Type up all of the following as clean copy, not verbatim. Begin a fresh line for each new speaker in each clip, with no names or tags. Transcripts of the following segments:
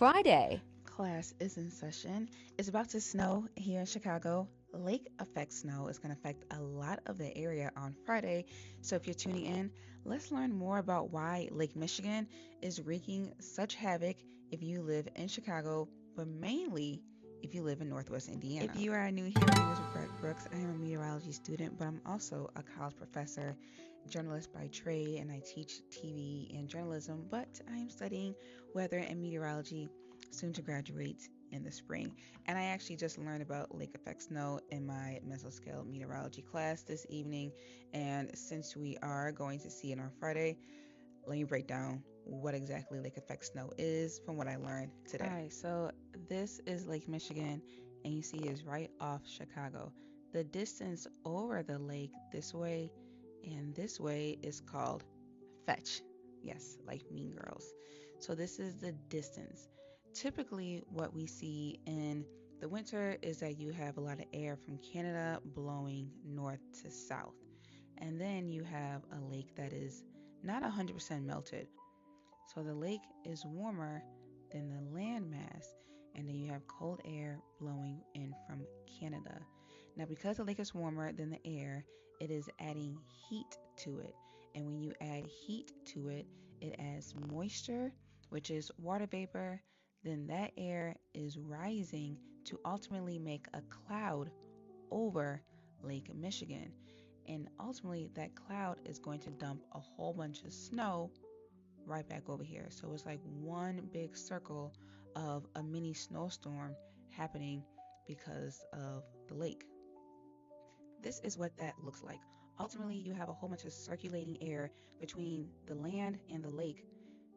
Friday.
Class is in session. It's about to snow here in Chicago. Lake effect snow is going to affect a lot of the area on Friday. So if you're tuning in, let's learn more about why Lake Michigan is wreaking such havoc if you live in Chicago, but mainly if you live in Northwest Indiana. If you are new here, my name is Brett Brooks. I am a meteorology student, but I'm also a college professor, journalist by trade, and I teach TV and journalism, but I am studying weather and meteorology, soon to graduate in the spring. And I actually just learned about lake effect snow in my mesoscale meteorology class this evening. And since we are going to see it on Friday, let me break down what exactly lake effect snow is from what I learned today. All right, so this is Lake Michigan, and you see it's right off Chicago. The distance over the lake this way and this way is called fetch. Yes, like Mean Girls. So this is the distance. Typically, what we see in the winter is that you have a lot of air from Canada blowing north to south. And then you have a lake that is not 100% melted. So the lake is warmer than the landmass, and then you have cold air blowing in from Canada. Now, because the lake is warmer than the air, it is adding heat to it. And when you add heat to it, it adds moisture, which is water vapor. Then that air is rising to ultimately make a cloud over Lake Michigan. And ultimately, that cloud is going to dump a whole bunch of snow right back over here. So it's like one big circle of a mini snowstorm happening because of the lake. This is what that looks like. Ultimately, you have a whole bunch of circulating air between the land and the lake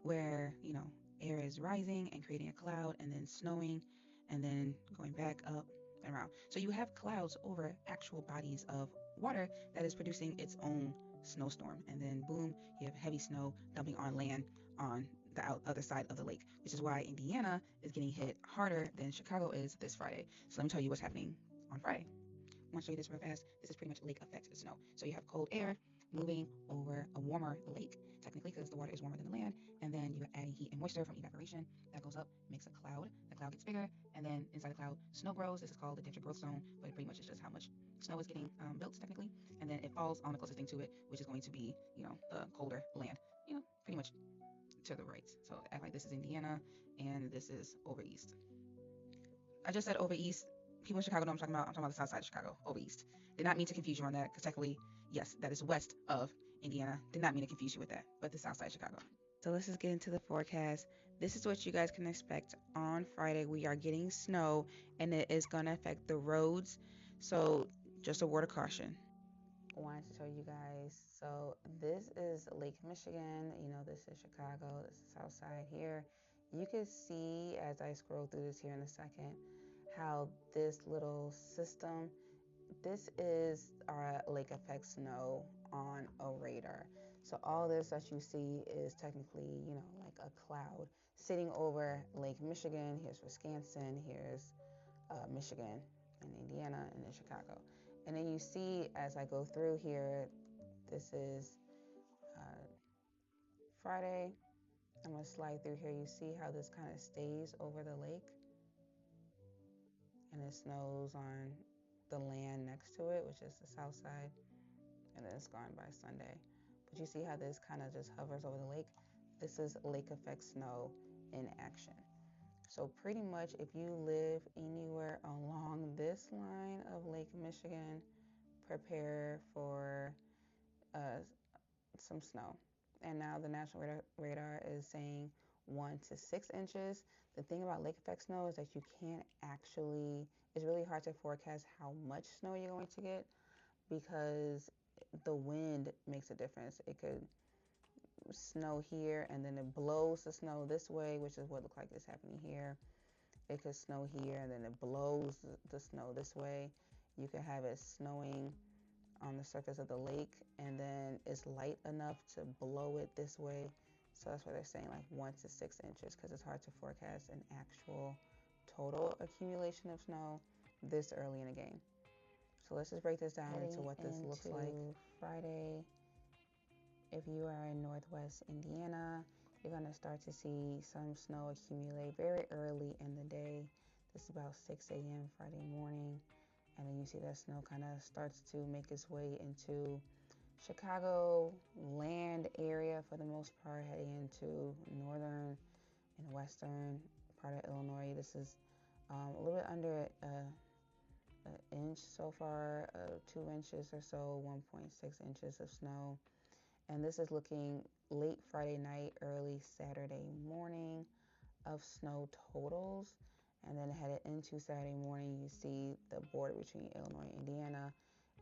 where, air is rising and creating a cloud and then snowing and then going back up and around. So you have clouds over actual bodies of water that is producing its own snowstorm. And then boom, you have heavy snow dumping on land on the other side of the lake, which is why Indiana is getting hit harder than Chicago is this Friday. So let me tell you what's happening on Friday. I want to show you this real fast. This is pretty much lake effect snow. So you have cold air moving over a warmer lake, technically because the water is warmer than the land, and then you're adding heat and moisture from evaporation. That goes up, makes a cloud. The cloud gets bigger, and then inside the cloud, snow grows. This is called the dendritic growth zone, but pretty much it's just how much snow is getting built technically, and then it falls on the closest thing to it, which is going to be, the colder land, pretty much to the right. So act like this is Indiana, and this is over east. I just said over east. People in Chicago know what I'm talking about. I'm talking about the south side of Chicago, over east. Did not mean to confuse you on that, because technically, yes, that is west of Indiana. Did not mean to confuse you with that, but the south side of Chicago. So let's just get into the forecast. This is what you guys can expect on Friday. We are getting snow, and it is going to affect the roads. So just a word of caution. I wanted to show you guys. So this is Lake Michigan. This is Chicago. This is South Side here. You can see as I scroll through this here in a second how this little system, this is our lake effect snow on a radar. So all this that you see is technically, like a cloud sitting over Lake Michigan. Here's Wisconsin, here's Michigan and Indiana, and then Chicago. And then you see as I go through here, this is uh, Friday. I'm going to slide through here. You see how this kind of stays over the lake and it snows on the land next to it, which is the south side, and then it's gone by Sunday. But you see how this kind of just hovers over the lake? This is lake effect snow in action. So pretty much if you live anywhere along this line of Lake Michigan, prepare for uh, some snow. And now the National Radar is saying 1 to 6 inches. The thing about lake effect snow is that you can't actually, it's really hard to forecast how much snow you're going to get because the wind makes a difference. It could snow here and then it blows the snow this way, which is what looks like is happening here. It could snow here and then it blows the snow this way. You could have it snowing on the surface of the lake and then it's light enough to blow it this way. So that's why they're saying like 1 to 6 inches, because it's hard to forecast an actual total accumulation of snow this early in the game. So let's just break this down into what this looks like. Friday, if you are in Northwest Indiana, you're going to start to see some snow accumulate very early in the day. This is about 6 a.m. Friday morning. And then you see that snow kind of starts to make its way into Chicago land area for the most part, heading into northern and western part of Illinois. This is a little bit under an inch so far, 2 inches or so, 1.6 inches of snow. And this is looking late Friday night, early Saturday morning of snow totals. And then headed into Saturday morning, you see the border between Illinois and Indiana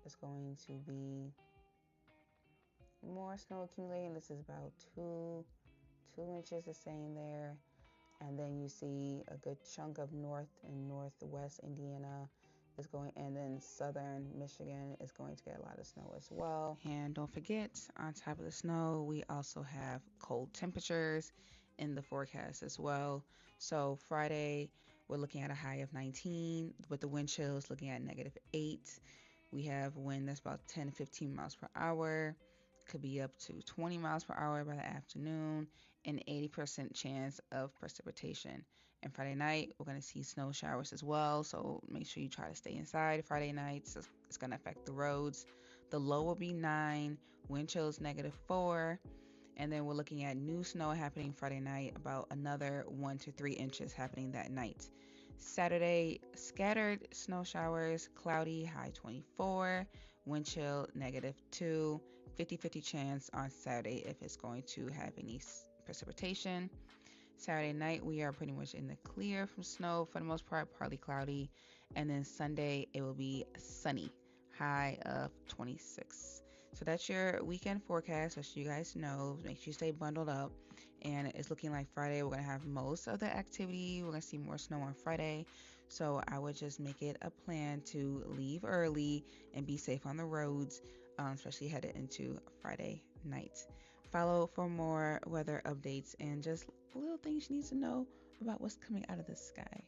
is going to be more snow accumulating. This is about two inches is saying there. And then you see a good chunk of north and northwest Indiana is going, and then southern Michigan is going to get a lot of snow as well. And don't forget, on top of the snow, we also have cold temperatures in the forecast as well. So Friday, we're looking at a high of 19, with the wind chills looking at -8. We have wind that's about 10 to 15 miles per hour. Could be up to 20 miles per hour by the afternoon, and 80% chance of precipitation. And Friday night, we're going to see snow showers as well, so make sure you try to stay inside Friday night. So it's going to affect the roads. The low will be 9, wind chills -4, and then we're looking at new snow happening Friday night, about another 1 to 3 inches happening that night. Saturday, scattered snow showers, cloudy, high 24, wind chill -2, 50-50 chance on Saturday if it's going to have any precipitation. Saturday night, we are pretty much in the clear from snow for the most part, partly cloudy. And then Sunday, it will be sunny, high of 26. So that's your weekend forecast, just so you guys know. Make sure you stay bundled up. And it's looking like Friday, we're going to have most of the activity. We're going to see more snow on Friday. So I would just make it a plan to leave early and be safe on the roads, especially headed into Friday night. Follow for more weather updates and just little things you need to know about what's coming out of the sky.